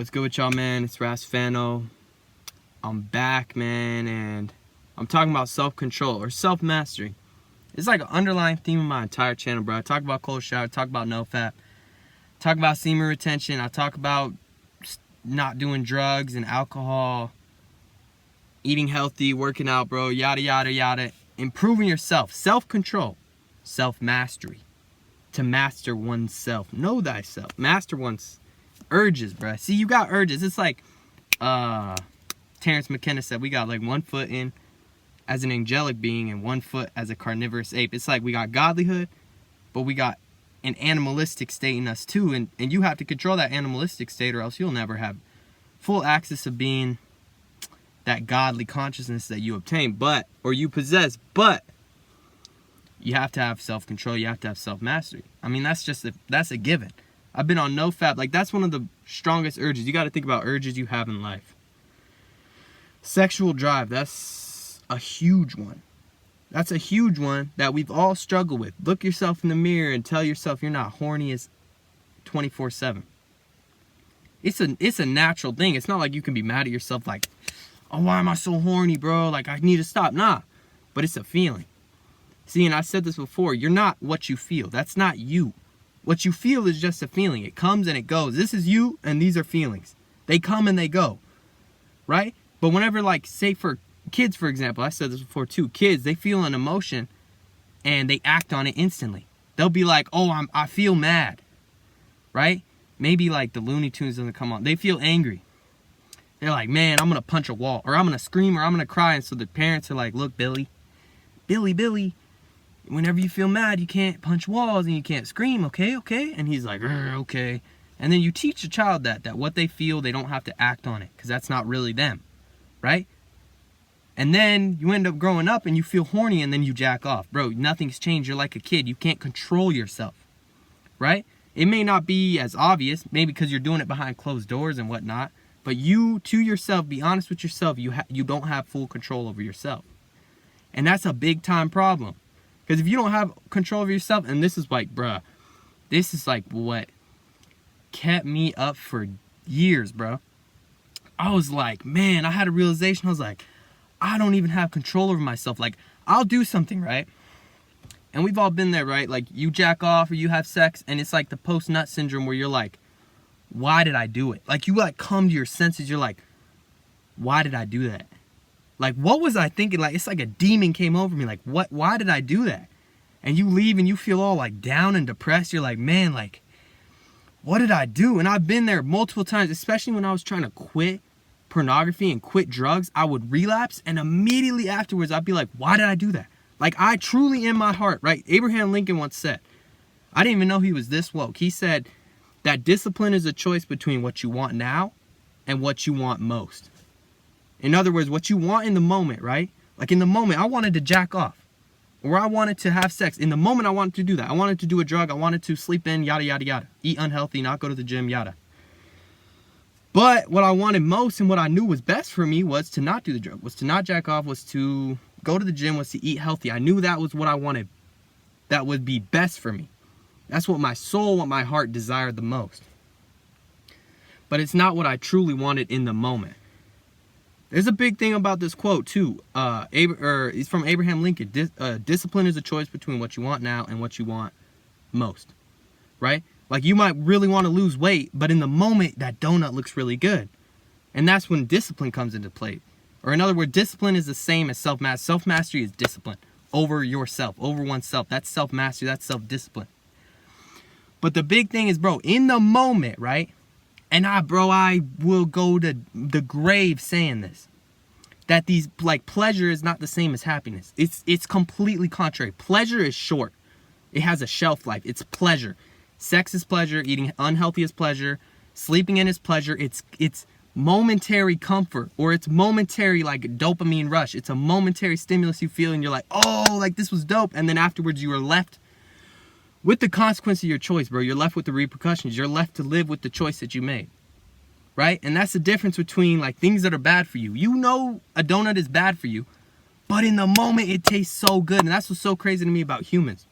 what's good with y'all, man? It's Rasfano. I'm back, man, and I'm talking about self-control or self-mastery. It's like an underlying theme of my entire channel, bro. I talk about cold shower, I talk about no fap, talk about semen retention, I talk about not doing drugs and alcohol, eating healthy, working out, bro, yada, yada, yada. Improving yourself, self-control, self-mastery. To master oneself. Know thyself. Master one's urges, bro. See, you got urges. It's like Terrence McKenna said, we got like 1 foot in as an angelic being and 1 foot as a carnivorous ape. It's like we got godlyhood, but we got an animalistic state in us too. And you have to control that animalistic state, or else you'll never have full access of being that godly consciousness that you obtain, or you possess. But you have to have self-control. You have to have self-mastery. I mean, that's a given. I've been on no fap. Like, that's one of the strongest urges. You got to think about urges you have in life. Sexual drive, that's a huge one. That's a huge one that we've all struggled with. Look yourself in the mirror and tell yourself you're not horny as 24/7. It's a natural thing. It's not like you can be mad at yourself like, oh, why am I so horny, bro? Like, I need to stop. Nah, but it's a feeling. See, and I said this before, you're not what you feel. That's not you. What you feel is just a feeling. It comes and it goes. This is you, and these are feelings. They come and they go, right? But whenever, like, say for kids, for example, I said this before too, kids, they feel an emotion and they act on it instantly. They'll be like, oh, I feel mad, right? Maybe like the Looney Tunes doesn't come on. They feel angry. They're like, man, I'm going to punch a wall, or I'm going to scream, or I'm going to cry. And so the parents are like, look, Billy, whenever you feel mad, you can't punch walls and you can't scream, okay? And he's like, okay. And then you teach the child that what they feel, they don't have to act on it, because that's not really them, right? And then you end up growing up and you feel horny and then you jack off. Bro, nothing's changed. You're like a kid. You can't control yourself, right? It may not be as obvious, maybe because you're doing it behind closed doors and whatnot, but you, to yourself, be honest with yourself, you don't have full control over yourself. And that's a big time problem. Because if you don't have control over yourself, and this is like, bruh, this is like what kept me up for years, bro. I was like, man, I had a realization. I was like, I don't even have control over myself. Like, I'll do something, right? And we've all been there, right? Like, you jack off or you have sex, and it's like the post-nut syndrome where you're like, why did I do it? Like, you like come to your senses. You're like, why did I do that? Like, what was I thinking? Like, it's like a demon came over me. Like, why did I do that? And you leave and you feel all like down and depressed. You're like, man, like, what did I do? And I've been there multiple times, especially when I was trying to quit pornography and quit drugs. I would relapse, and immediately afterwards, I'd be like, why did I do that? Like, I truly, in my heart, right? Abraham Lincoln once said, I didn't even know he was this woke. He said that discipline is a choice between what you want now and what you want most. In other words, what you want in the moment, right? Like, in the moment, I wanted to jack off, or I wanted to have sex. In the moment, I wanted to do that. I wanted to do a drug. I wanted to sleep in, yada, yada, yada. Eat unhealthy, not go to the gym, yada. But what I wanted most and what I knew was best for me was to not do the drug, was to not jack off, was to go to the gym, was to eat healthy. I knew that was what I wanted. That would be best for me. That's what my soul, what my heart desired the most. But it's not what I truly wanted in the moment. There's a big thing about this quote too. It's from Abraham Lincoln. Discipline is a choice between what you want now and what you want most, right? Like, you might really want to lose weight, but in the moment, that donut looks really good. And that's when discipline comes into play. Or in other words, discipline is the same as self-mastery. Self-mastery is discipline over yourself, over oneself. That's self-mastery. That's self-discipline. But the big thing is, bro, in the moment, right? And I will go to the grave saying this, that pleasure is not the same as happiness. It's completely contrary. Pleasure is short. It has a shelf life. It's pleasure. Sex is pleasure. Eating unhealthy is pleasure. Sleeping in is pleasure. It's momentary comfort, or it's momentary like dopamine rush. It's a momentary stimulus you feel, and you're like, oh, like this was dope. And then afterwards, you are left with the consequence of your choice, bro. You're left with the repercussions. You're left to live with the choice that you made, right? And that's the difference between like things that are bad for you. You know a donut is bad for you, but in the moment it tastes so good. And that's what's so crazy to me about humans.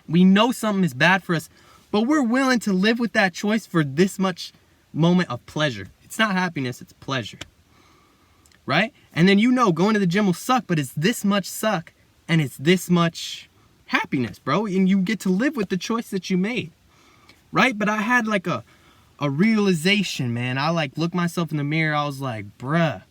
We know something is bad for us, but we're willing to live with that choice for this much moment of pleasure. It's not happiness, it's pleasure. Right? And then going to the gym will suck, but it's this much suck and it's this much happiness, bro. And you get to live with the choice that you made. Right? But I had like a realization, man. I like looked myself in the mirror. I was like, bruh,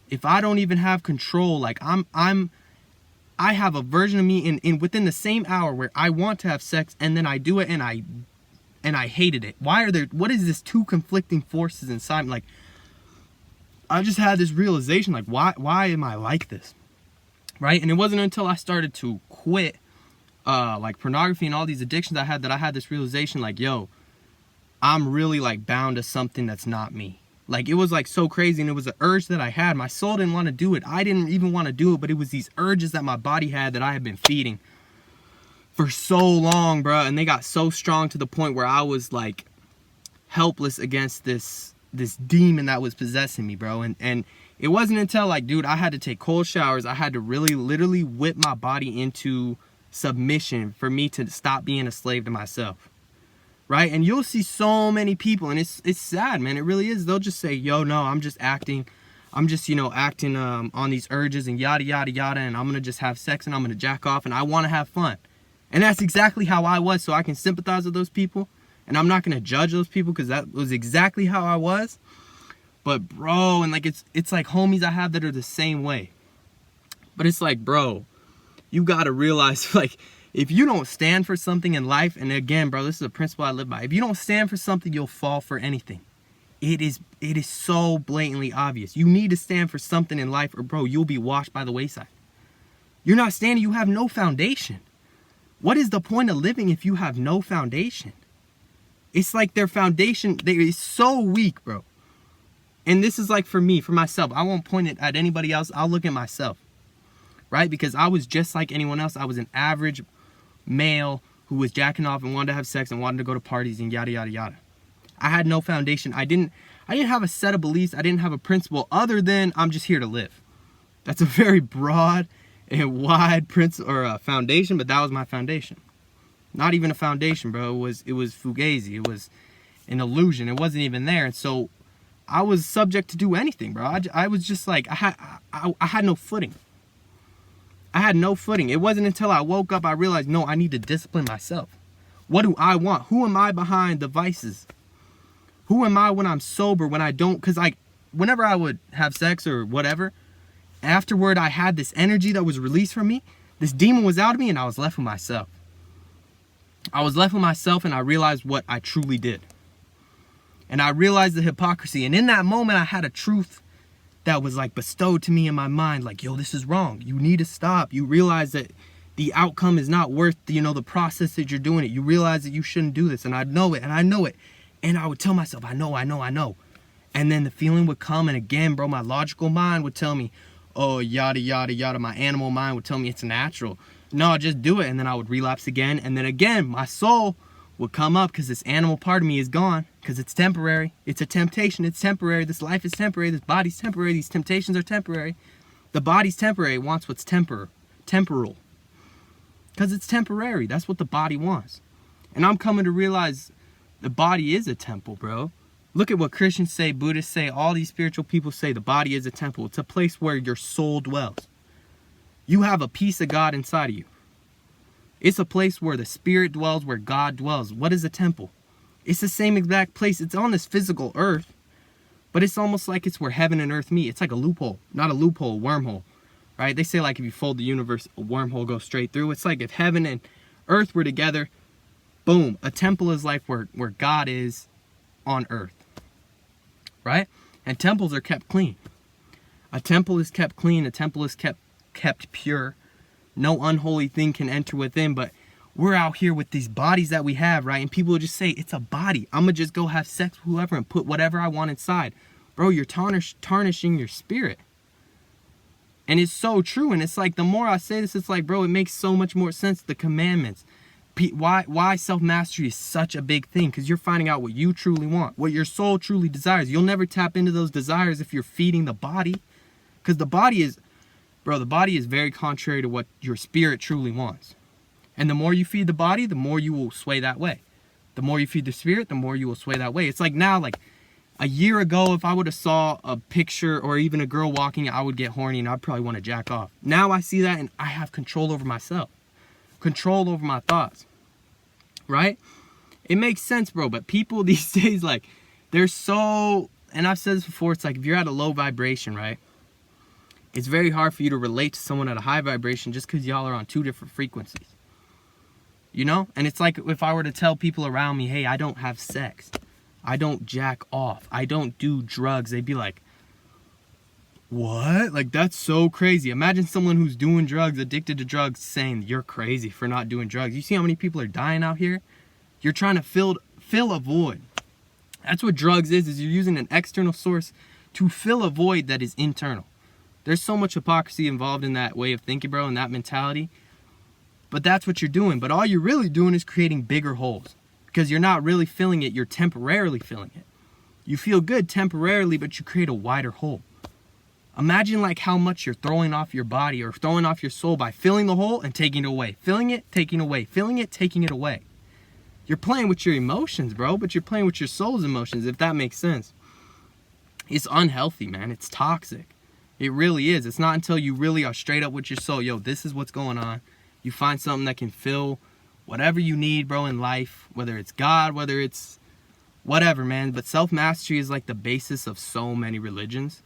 if I don't even have control, like I have a version of me in within the same hour where I want to have sex and then I do it and I hated it. What is this two conflicting forces inside me? Like, I just had this realization, like, why am I like this? Right? And it wasn't until I started to quit like pornography and all these addictions I had that I had this realization, like, yo, I'm really like bound to something that's not me. Like, it was like so crazy, and it was an urge that I had. My soul didn't want to do it. I didn't even want to do it, but it was these urges that my body had that I had been feeding for so long, bro. And they got so strong to the point where I was like helpless against this demon that was possessing me, bro. And it wasn't until, like, dude, I had to take cold showers. I had to really literally whip my body into submission for me to stop being a slave to myself. Right? And you'll see so many people, and it's sad, man. It really is. They'll just say, yo, no, I'm just acting. I'm just, acting on these urges and yada, yada, yada. And I'm going to just have sex and I'm going to jack off and I want to have fun. And that's exactly how I was. So I can sympathize with those people. And I'm not going to judge those people because that was exactly how I was. But, bro, and like it's like homies I have that are the same way. But it's like, bro, you got to realize, like, if you don't stand for something in life, and again, bro, this is a principle I live by. If you don't stand for something, you'll fall for anything. It is so blatantly obvious. You need to stand for something in life, or bro, you'll be washed by the wayside. You're not standing, you have no foundation. What is the point of living if you have no foundation? It's like their foundation, is so weak, bro. And this is like for me, for myself. I won't point it at anybody else. I'll look at myself. Right? Because I was just like anyone else. I was an average male who was jacking off and wanted to have sex and wanted to go to parties and yada, yada, yada. I had no foundation. I didn't have a set of beliefs. I didn't have a principle other than I'm just here to live. That's a very broad and wide principle or foundation, but that was my foundation. Not even a foundation, bro. It was fugazi. It was an illusion. It wasn't even there. And so I was subject to do anything, bro. I was just like, I had no footing. I had no footing. It wasn't until I woke up I realized, no, I need to discipline myself. What do I want? Who am I behind the vices? Who am I when I'm sober, when I don't? Because like, whenever I would have sex or whatever, afterward I had this energy that was released from me. This demon was out of me and I was left with myself. I was left with myself and I realized what I truly did. And I realized the hypocrisy. And in that moment I had a truth that was like bestowed to me in my mind, like, yo, this is wrong. You need to stop. You realize that the outcome is not worth, the process that you're doing it. You realize that you shouldn't do this. And I know it, and I know it. And I would tell myself, I know. And then the feeling would come, and again, bro, my logical mind would tell me, oh, yada, yada, yada. My animal mind would tell me it's natural. No, just do it. And then I would relapse again. And then again, my soul would come up because this animal part of me is gone. Because it's temporary. It's a temptation. It's temporary. This life is temporary. This body's temporary. These temptations are temporary. The body's temporary. It wants what's temporal. Because it's temporary. That's what the body wants. And I'm coming to realize the body is a temple, bro. Look at what Christians say, Buddhists say, all these spiritual people say the body is a temple. It's a place where your soul dwells. You have a piece of God inside of you. It's a place where the spirit dwells, where God dwells. What is a temple? It's the same exact place. It's on this physical earth, but it's almost like it's where heaven and earth meet. It's like a loophole, not a loophole, a wormhole, right? They say like if you fold the universe, a wormhole goes straight through. It's like if heaven and earth were together, boom, a temple is like where God is on earth, right? And temples are kept clean. A temple is kept clean. A temple is kept pure. No unholy thing can enter within, but we're out here with these bodies that we have, right? And people will just say, it's a body. I'm going to just go have sex with whoever and put whatever I want inside. Bro, you're tarnishing your spirit. And it's so true. And it's like, the more I say this, it's like, bro, it makes so much more sense. The commandments. Why self-mastery is such a big thing? Because you're finding out what you truly want. What your soul truly desires. You'll never tap into those desires if you're feeding the body. Because the body is very contrary to what your spirit truly wants. And the more you feed the body, the more you will sway that way. The more you feed the spirit, the more you will sway that way. It's like now, like, A year ago, if I would have saw a picture or even a girl walking, I would get horny and I'd probably want to jack off. Now I see that and I have control over myself. Control over my thoughts. Right? It makes sense, bro. But people these days, like, they're so... And I've said this before, it's like if you're at a low vibration, right? It's very hard for you to relate to someone at a high vibration just because y'all are on two different frequencies. You know? And it's like if I were to tell people around me, hey, I don't have sex. I don't jack off. I don't do drugs. They'd be like, what? Like, that's so crazy. Imagine someone who's doing drugs, addicted to drugs, saying you're crazy for not doing drugs. You see how many people are dying out here? You're trying to fill a void. That's what drugs is you're using an external source to fill a void that is internal. There's so much hypocrisy involved in that way of thinking, bro, and that mentality. But that's what you're doing. But all you're really doing is creating bigger holes. Because you're not really filling it, you're temporarily filling it. You feel good temporarily, but you create a wider hole. Imagine like how much you're throwing off your body or throwing off your soul by filling the hole and taking it away. Filling it, taking it away. Filling it, taking it away. You're playing with your emotions, bro, but you're playing with your soul's emotions, if that makes sense. It's unhealthy, man. It's toxic. It really is. It's not until you really are straight up with your soul. Yo, this is what's going on. You find something that can fill whatever you need, bro, in life, whether it's God, whether it's whatever, man. But self-mastery is like the basis of so many religions.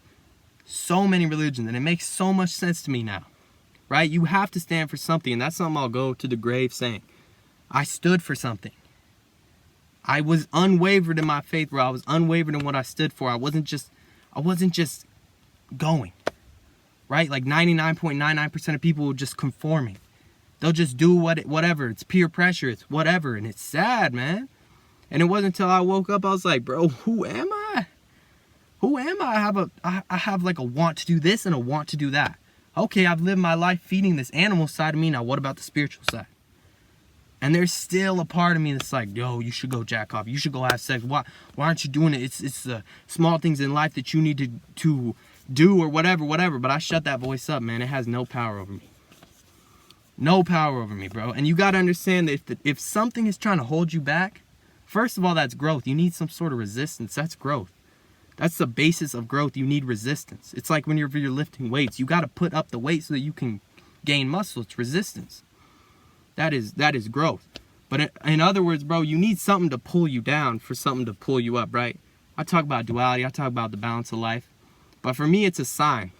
So many religions. And it makes so much sense to me now, right? You have to stand for something. And that's something I'll go to the grave saying. I stood for something. I was unwavered in my faith, bro. I was unwavered in what I stood for. I wasn't just going, right? Like 99.99% of people are just conforming. They'll just do whatever. It's peer pressure. It's whatever. And it's sad, man. And it wasn't until I woke up, I was like, bro, who am I? Who am I? I have like a want to do this and a want to do that. Okay, I've lived my life feeding this animal side of me. Now, what about the spiritual side? And there's still a part of me that's like, yo, you should go jack off. You should go have sex. Why aren't you doing it? It's the small things in life that you need to do or whatever. But I shut that voice up, man. It has no power over me. No power over me, bro. And you got to understand that if something is trying to hold you back, first of all, that's growth. You need some sort of resistance. That's growth. That's the basis of growth. You need resistance. It's like when you're lifting weights. You got to put up the weight so that you can gain muscle. It's resistance. That is growth. But in other words, bro, you need something to pull you down for something to pull you up, right? I talk about duality. I talk about the balance of life. But for me, it's a sign.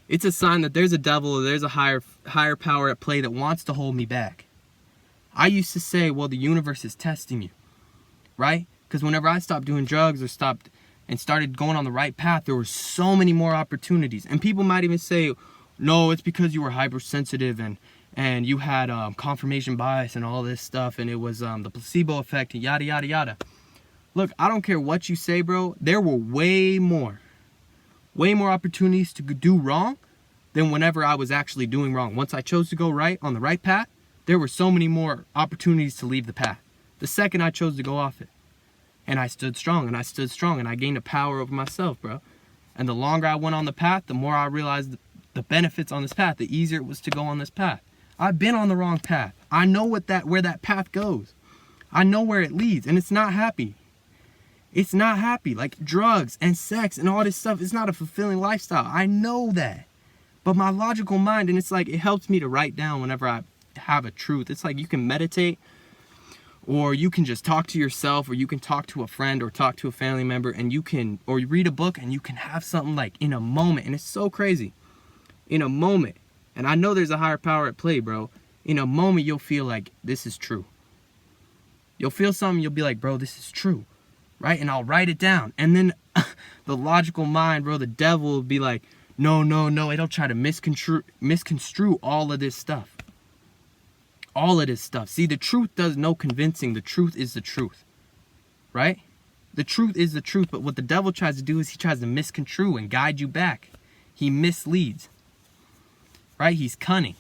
It's a sign that there's a devil or there's a higher power at play that wants to hold me back. I used to say, well, the universe is testing you, right? Because whenever I stopped doing drugs or stopped and started going on the right path, there were so many more opportunities. And people might even say, no, it's because you were hypersensitive and you had confirmation bias and all this stuff, and it was the placebo effect and yada, yada, yada. Look, I don't care what you say, bro. There were way more opportunities to do wrong than whenever I was actually doing wrong. Once I chose to go right on the right path, there were so many more opportunities to leave the path. The second I chose to go off it. And I stood strong, and I gained a power over myself, bro. And the longer I went on the path, the more I realized the benefits on this path, the easier it was to go on this path. I've been on the wrong path. I know where that path goes. I know where it leads, and it's not happy. It's not happy. Like drugs and sex and all this stuff, it's not a fulfilling lifestyle. I know that. But my logical mind, and it's like, it helps me to write down whenever I have a truth. It's like you can meditate, or you can just talk to yourself, or you can talk to a friend or talk to a family member, and you can, or you read a book and you can have something like in a moment. And it's so crazy. In a moment. And I know there's a higher power at play, bro. In a moment, you'll feel like this is true. You'll feel something, you'll be like, bro, this is true. Right? And I'll write it down. And then the logical mind, bro, the devil will be like, no. It'll try to misconstrue all of this stuff. All of this stuff. See, the truth does no convincing. The truth is the truth. Right? The truth is the truth. But what the devil tries to do is he tries to misconstrue and guide you back. He misleads. Right? He's cunning.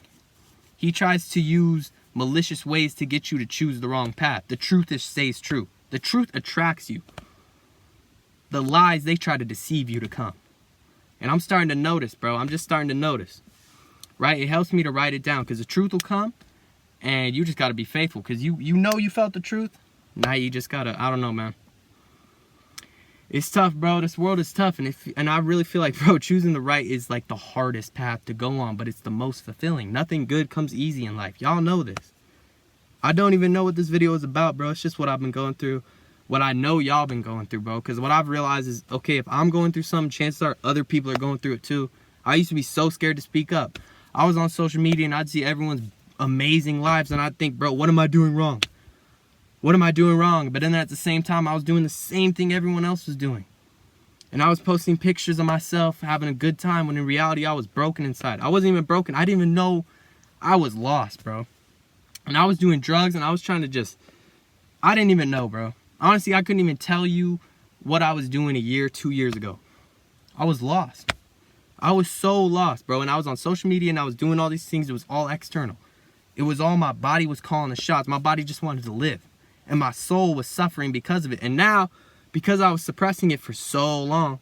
He tries to use malicious ways to get you to choose the wrong path. The truth stays true. The truth attracts you. The lies, they try to deceive you to come. And I'm starting to notice, bro. I'm just starting to notice. Right? It helps me to write it down because the truth will come and you just got to be faithful because you know you felt the truth. Now you just got to, I don't know, man. It's tough, bro. This world is tough, and I really feel like, bro, choosing the right is like the hardest path to go on, but it's the most fulfilling. Nothing good comes easy in life. Y'all know this. I don't even know what this video is about, bro. It's just what I've been going through, what I know y'all been going through, bro. Because what I've realized is, okay, if I'm going through something, chances are other people are going through it too. I used to be so scared to speak up. I was on social media and I'd see everyone's amazing lives, and I'd think, bro, what am I doing wrong? What am I doing wrong? But then at the same time, I was doing the same thing everyone else was doing. And I was posting pictures of myself having a good time when in reality I was broken inside. I wasn't even broken. I didn't even know I was lost, bro. And I was doing drugs and I was trying to just, I didn't even know, bro. Honestly, I couldn't even tell you what I was doing a year, 2 years ago. I was lost. I was so lost, bro. And I was on social media and I was doing all these things. It was all external. It was all my body was calling the shots. My body just wanted to live. And my soul was suffering because of it. And now, because I was suppressing it for so long,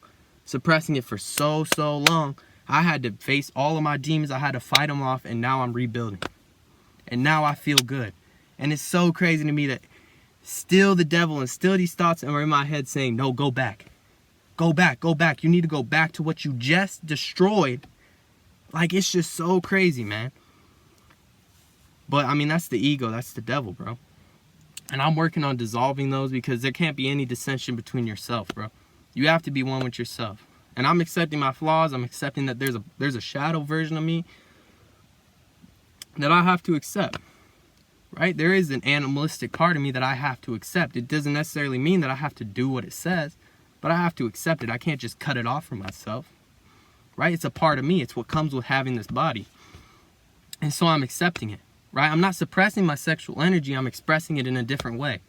I had to face all of my demons. I had to fight them off, and now I'm rebuilding. And now I feel good. And it's so crazy to me that still the devil and still these thoughts are in my head saying, no, go back. Go back, go back. You need to go back to what you just destroyed. Like, it's just so crazy, man. But, I mean, that's the ego. That's the devil, bro. And I'm working on dissolving those because there can't be any dissension between yourself, bro. You have to be one with yourself. And I'm accepting my flaws. I'm accepting that there's a shadow version of me that I have to accept, right? There is an animalistic part of me that I have to accept. It doesn't necessarily mean that I have to do what it says, but I have to accept it. I can't just cut it off from myself, right? It's a part of me. It's what comes with having this body. And so I'm accepting it. Right? I'm not suppressing my sexual energy. I'm expressing it in a different way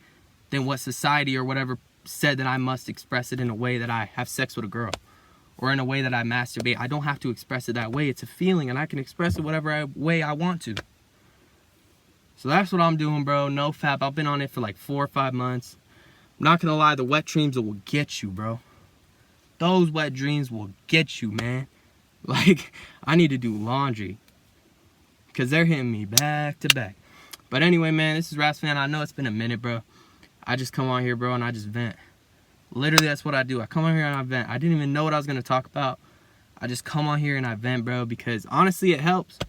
than what society or whatever said that I must express it in a way that I have sex with a girl or in a way that I masturbate. I don't have to express it that way. It's a feeling, and I can express it whatever way I want to. So that's what I'm doing, bro. No fap. I've been on it for like 4 or 5 months. I'm not going to lie. The wet dreams will get you, bro. Those wet dreams will get you, man. Like, I need to do laundry. Because they're hitting me back to back. But anyway, man, this is Rasfan. I know it's been a minute, bro. I just come on here, bro, and I just vent. Literally, that's what I do. I come on here and I vent. I didn't even know what I was going to talk about. I just come on here and I vent, bro, because honestly, it helps.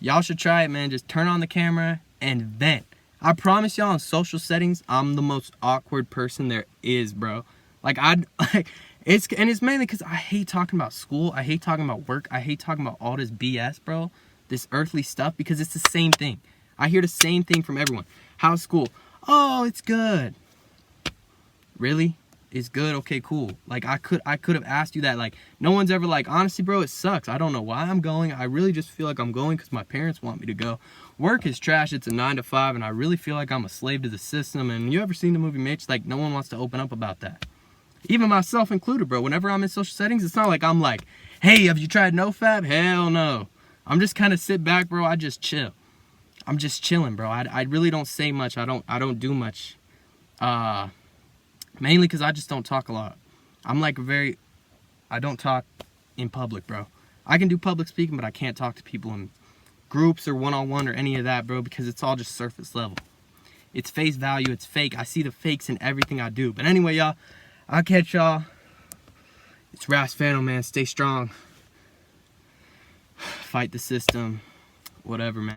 Y'all should try it, man. Just turn on the camera and vent. I promise y'all, in social settings, I'm the most awkward person there is, bro. It's mainly because I hate talking about school. I hate talking about work. I hate talking about all this BS, bro. This earthly stuff, because it's the same thing. I hear the same thing from everyone. How's school? Oh, it's good. Really? It's good? Okay, cool. Like, I could have asked you that. Like, no one's ever like, honestly, bro, it sucks. I don't know why I'm going. I really just feel like I'm going because my parents want me to go. Work is trash. It's a 9 to 5, and I really feel like I'm a slave to the system. And you ever seen the movie Mitch? Like, no one wants to open up about that. Even myself included, bro. Whenever I'm in social settings, it's not like I'm like, hey, have you tried NoFap? Hell no. I'm just kind of sit back, bro. I just chill. I'm just chilling, bro. I really don't say much. I don't do much. Mainly because I just don't talk a lot. I'm like I don't talk in public, bro. I can do public speaking, but I can't talk to people in groups or one-on-one or any of that, bro, because it's all just surface level. It's face value. It's fake. I see the fakes in everything I do. But anyway, y'all, I'll catch y'all. It's Rasfano, man. Stay strong. Fight the system, whatever, man.